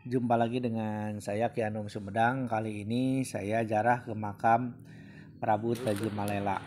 Jumpa lagi dengan saya Ki Anum Sumedang. Kali ini saya jarah ke makam Prabu Tajimalela.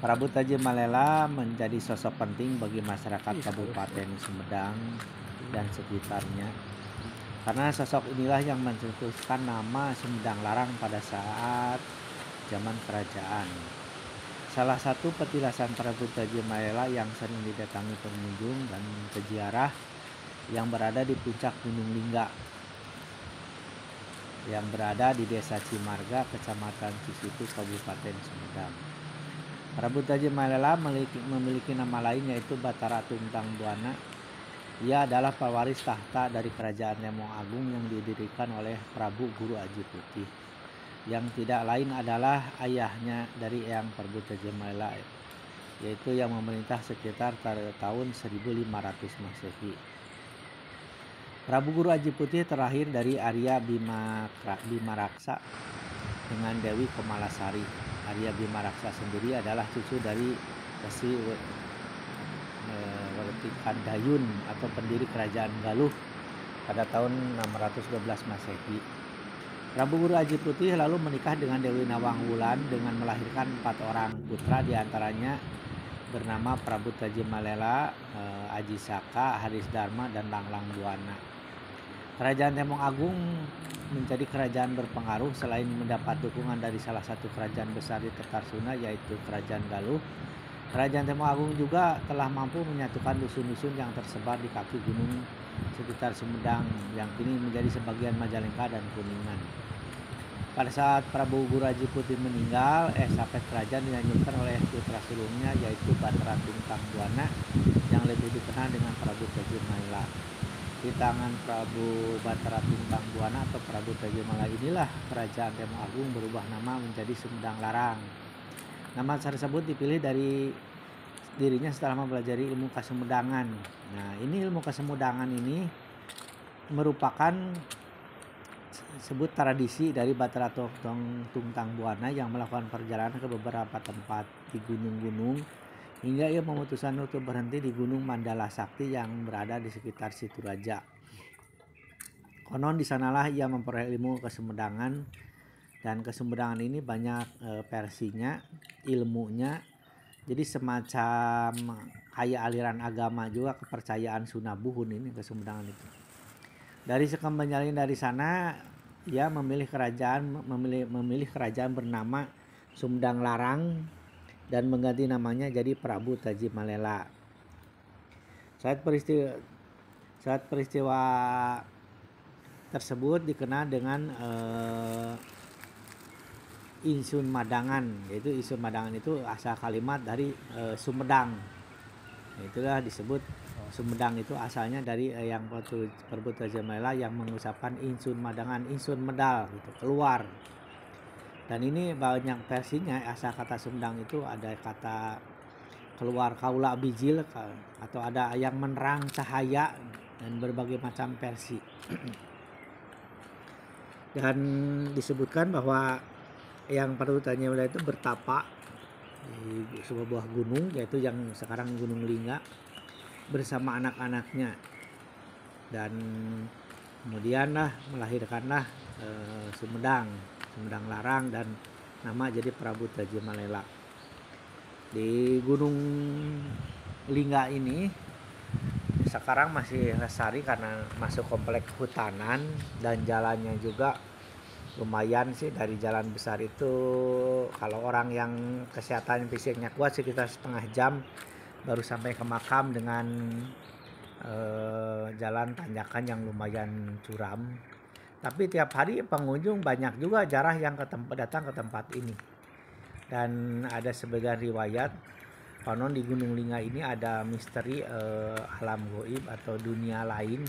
Prabu Tajimalela menjadi sosok penting bagi masyarakat Kabupaten Sumedang dan sekitarnya. Karena sosok inilah yang mencetuskan nama Sumedang Larang pada saat zaman kerajaan. Salah satu petilasan Prabu Tajimalela yang sering didatangi pengunjung dan peziarah yang berada di puncak Gunung Lingga yang berada di Desa Cimarga, Kecamatan Cisitu, Kabupaten Sumedang. Prabu Tajimalela memiliki nama lain yaitu Batara Tuntang Buana. Ia adalah pewaris tahta dari Kerajaan Temong Agung yang didirikan oleh Prabu Guru Aji Putih, yang tidak lain adalah ayahnya dari Eyang Prabu Tajimalela, yaitu yang memerintah sekitar tahun 1500 Masehi. Prabu Guru Aji Putih terlahir dari Arya Bimaraksa dengan Dewi Komalasari. Arya Bimaraksa sendiri adalah cucu dari Resi Wertikandayun atau pendiri kerajaan Galuh pada tahun 612 Masehi. Prabu Guru Aji Putih lalu menikah dengan Dewi Nawang Wulan dengan melahirkan 4 orang putra, diantaranya bernama Prabu Tajimalela, Aji Saka, Haris Dharma, dan Langlang Buana. Kerajaan Temong Agung menjadi kerajaan berpengaruh selain mendapat dukungan dari salah satu kerajaan besar di Tekarsuna yaitu Kerajaan Galuh. Kerajaan Temong Agung juga telah mampu menyatukan dusun-dusun yang tersebar di kaki gunung sekitar Sumedang yang kini menjadi sebagian Majalengka dan Kuningan. Pada saat Prabu Guru Aji Putih meninggal, estafet kerajaan dilanjutkan oleh putra sulungnya yaitu Batara Tuntang Buana yang lebih dikenal dengan Prabu Tajimalela. Di tangan Prabu Batara Tuntang Buana atau Prabu Tajimalela inilah Kerajaan Temong Agung berubah nama menjadi Sumedang Larang. Nama tersebut dipilih dari dirinya setelah mempelajari ilmu kesemudangan. Nah, ini ilmu kesemudangan ini merupakan sebut tradisi dari Batara Tuntang Buana yang melakukan perjalanan ke beberapa tempat di gunung-gunung hingga ia memutuskan untuk berhenti di Gunung Mandala Sakti yang berada di sekitar Situraja. Konon di sanalah ia memperoleh ilmu kesemudangan, dan kesemudangan ini banyak versinya, ilmunya. Jadi semacam kayak aliran agama juga, kepercayaan Sunabuhun ini kesemudangan itu. Dari sekembalinya dari sana ia memilih kerajaan bernama Sumedang Larang dan mengganti namanya jadi Prabu Tajimalela. Saat peristiwa tersebut dikenal dengan Insun Madangan, yaitu Insun Madangan itu asal kalimat dari Sumedang. Itulah disebut Sumedang itu asalnya dari yang Prabu Tajimalela yang mengucapkan Insun Madangan, Insun Medal gitu, keluar. Dan ini banyak versinya. Asal kata Sumedang itu ada kata keluar kaula bijil atau ada yang menerang cahaya dan berbagai macam versi. Dan disebutkan bahwa yang Prabu Tajimalela itu bertapa di sebuah gunung yaitu yang sekarang Gunung Lingga bersama anak-anaknya, dan kemudian melahirkanlah Sumedang Larang dan nama jadi Prabu Tajimalela. Di Gunung Lingga ini sekarang masih lestari karena masuk komplek hutanan dan jalannya juga lumayan sih. Dari jalan besar itu kalau orang yang kesehatan fisiknya kuat sekitar setengah jam baru sampai ke makam dengan jalan tanjakan yang lumayan curam. Tapi tiap hari pengunjung banyak juga jarah yang datang ke tempat ini. Dan ada sebagian riwayat konon di Gunung Lingga ini ada misteri alam goib atau dunia lain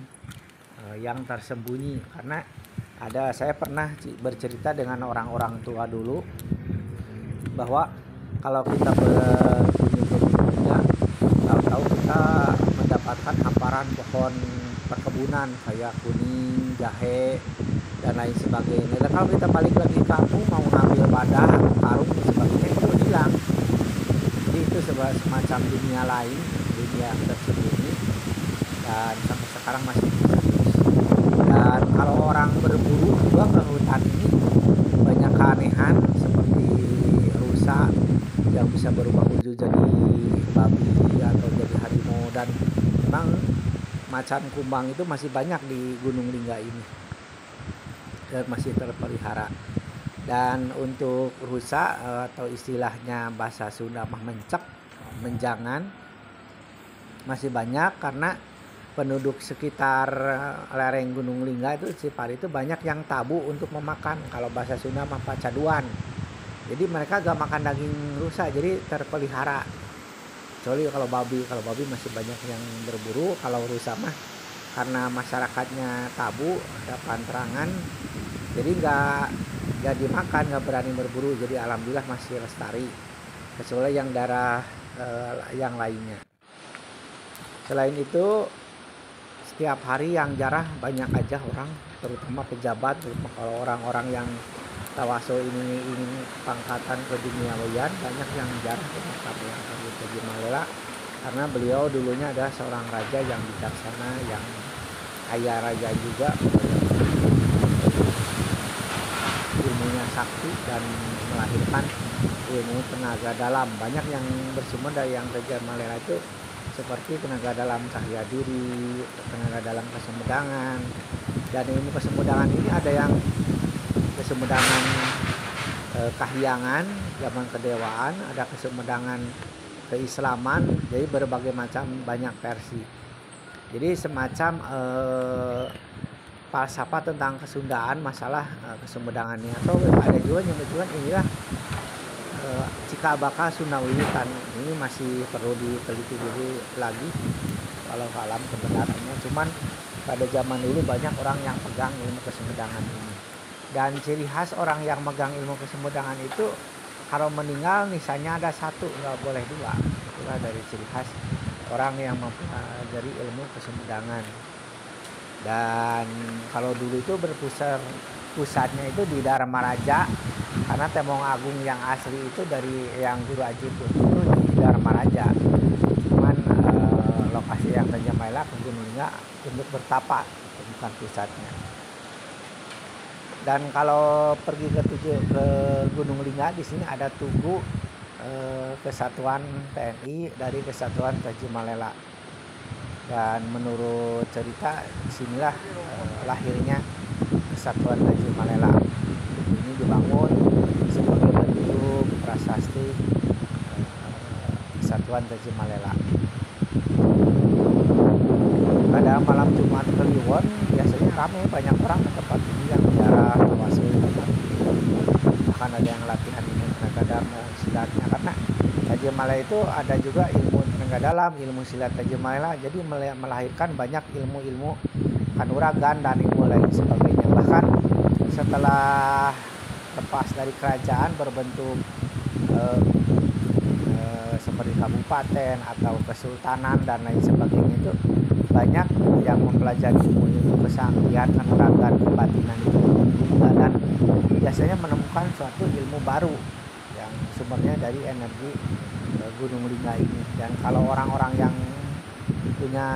yang tersembunyi. Karena saya pernah bercerita dengan orang-orang tua dulu bahwa kalau kita berkunjung ke Gunung Lingga, tahu-tahu kita mendapatkan hamparan pohon perkebunan kayak kuning, jahe, dan lain sebagainya. Dan kalau kita balik lagi ke kampung mau ngambil wadah atau karung dan sebagainya itu hilang. Jadi itu semacam dunia lain, dunia yang tersembunyi, dan sampai sekarang masih misterius. macan kumbang itu masih banyak di Gunung Lingga ini dan masih terpelihara. Dan untuk rusa atau istilahnya bahasa Sunda mah mencek, menjangan, masih banyak karena penduduk sekitar lereng Gunung Lingga itu Cipari itu banyak yang tabu untuk memakan. Kalau bahasa Sunda mah pacaduan. Jadi mereka gak makan daging rusa, jadi terpelihara. Kecuali kalau babi masih banyak yang berburu. Kalau rusa mah karena masyarakatnya tabu, ada panterangan, jadi nggak dimakan, nggak berani berburu. Jadi alhamdulillah masih lestari. Kecuali yang daerah yang lainnya. Selain itu setiap hari yang jarah banyak aja orang, terutama pejabat, terutama kalau orang-orang yang tawasul ini ingin pangkatan ke duniawian, banyak yang jarah ke makam yang Taji Malela karena beliau dulunya adalah seorang raja yang bijaksana, yang kaya raya juga, ilmunya sakti dan melahirkan ilmu tenaga dalam. Banyak yang bersumber dari yang Taji Malela itu seperti tenaga dalam cahaya diri, tenaga dalam kesemudangan. Dan ilmu kesemudangan ini ada yang kesemudangan kahyangan zaman kedewaan, ada kesemudangan keislaman, jadi berbagai macam banyak versi. Jadi semacam falsafah tentang kesundaan, masalah kesemudangannya. Atau ada juga yang menunjukkan inilah cikal bakal Sunda Wiwitan. Ini masih perlu diteliti dulu lagi kalau alam kebenarannya. Cuman pada zaman dulu banyak orang yang pegang ilmu kesemudangan ini. Dan ciri khas orang yang megang ilmu kesemudangan itu kalau meninggal nisannya ada satu, nggak boleh dua. Itulah dari ciri khas orang yang mempelajari ilmu kesemudangan. Dan kalau dulu itu pusatnya itu di Dharma Raja, karena Temong Agung yang asli itu dari yang Guru Aji Putih itu di Dharma Raja. Cuman lokasi yang Taji Malela ke Gunung Lingga untuk bertapa, bukan pusatnya. Dan kalau pergi ke Gunung Lingga, di sini ada tugu kesatuan TNI dari Kesatuan Taji Malela. Dan menurut cerita disinilah lahirnya Kesatuan Taji Malela. Ini dibangun sebagai bentuk prasasti Kesatuan Taji Malela. Pada malam Jumat Kliwon biasanya ramai, banyak orang ke tempat ini yang ziarah tawasul tempat ini. Bahkan ada yang latihan ilmu tenaga dalam silatnya, karena Taji Malela itu ada juga ilmu tenaga dalam, ilmu silat Taji Malela. Jadi melahirkan banyak ilmu-ilmu kanuragan dan ilmu lain sebagainya. Bahkan setelah lepas dari kerajaan berbentuk seperti kabupaten atau kesultanan dan lain sebagainya, itu banyak yang mempelajari ilmu kesaktian, kanuragan, kebatinan itu dan biasanya menemukan suatu ilmu baru yang sumbernya dari energi Gunung Lingga ini. Dan kalau orang-orang yang punya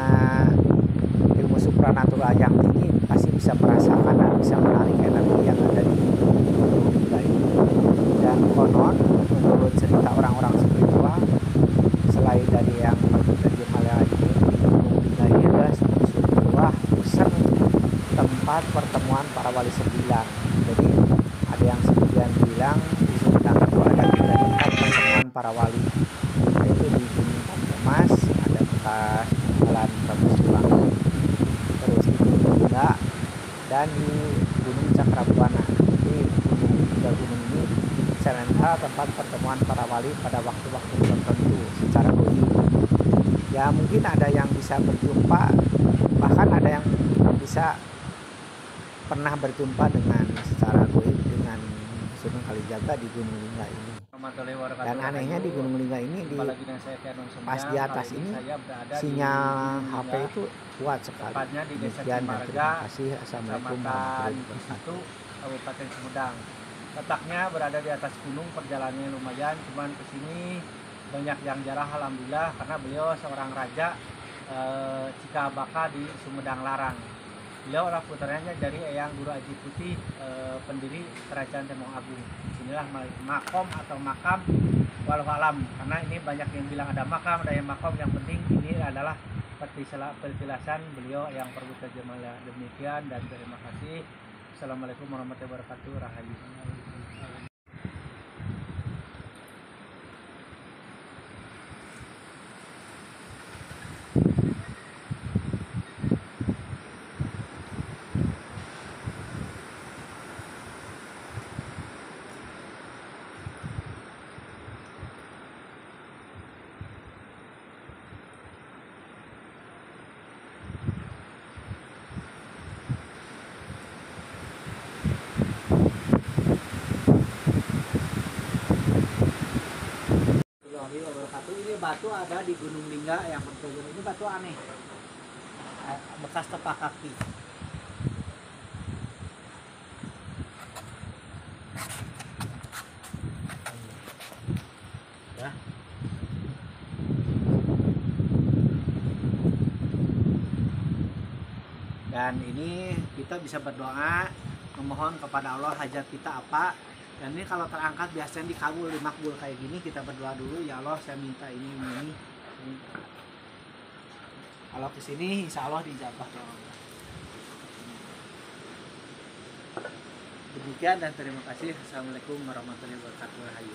ilmu supranatural yang tinggi pasti bisa merasakan dan bisa menarik energi yang ada di Gunung Lingga ini. Dan konon menurut cerita orang-orang spiritual, selain dari yang Taji Malela ini, di Gunung Lingga ini adalah sebuah pusat tempat pertemuan para wali sembilan. Jadi ada yang sebagian bilang di Sumedang itu ada 3 tempat pertemuan para wali, yaitu di Gunung Tampomas ada bekas jalan Pramusulangan, terus di Gunung Lingga, dan di Gunung Cakrabuana. Jadi gunung ini secara tempat pertemuan para wali pada waktu-waktu tertentu secara goib. Ya mungkin ada yang bisa berjumpa, bahkan ada yang bisa pernah berjumpa dengan secara goib dengan Sunan Kalijaga di Gunung Lingga ini. Dan anehnya di Gunung Lingga ini pas di atas ini sinyal HP itu kuat sekali. Demikian dan terima kasih. Assalamualaikum warahmatullahi wabarakatuh. Kabupaten Sumedang. Letaknya berada di atas gunung, perjalanannya lumayan, cuman kesini banyak yang jarah alhamdulillah karena beliau seorang raja Cikabaka di Sumedang Larang. Beliau adalah putranya dari Eyang Guru Aji Putih, pendiri Kerajaan Temong Agung. Inilah makom atau makam walau alam, karena ini banyak yang bilang ada makam, ada yang makom. Yang penting ini adalah seperti petilasan beliau yang perlu terjemah demikian, dan terima kasih. Assalamualaikum warahmatullahi wabarakatuh. Rahayu. Ini batu ada di Gunung Lingga yang berturun. Ini batu aneh, bekas tepak kaki. Ya. Dan ini kita bisa berdoa memohon kepada Allah hajat kita apa. Dan ini kalau terangkat biasanya dikabul, dimakbul kayak gini. Kita berdoa dulu, ya Allah saya minta ini. Kalau kesini insya Allah dijabah doa. Demikian dan terima kasih. Assalamualaikum warahmatullahi wabarakatuh.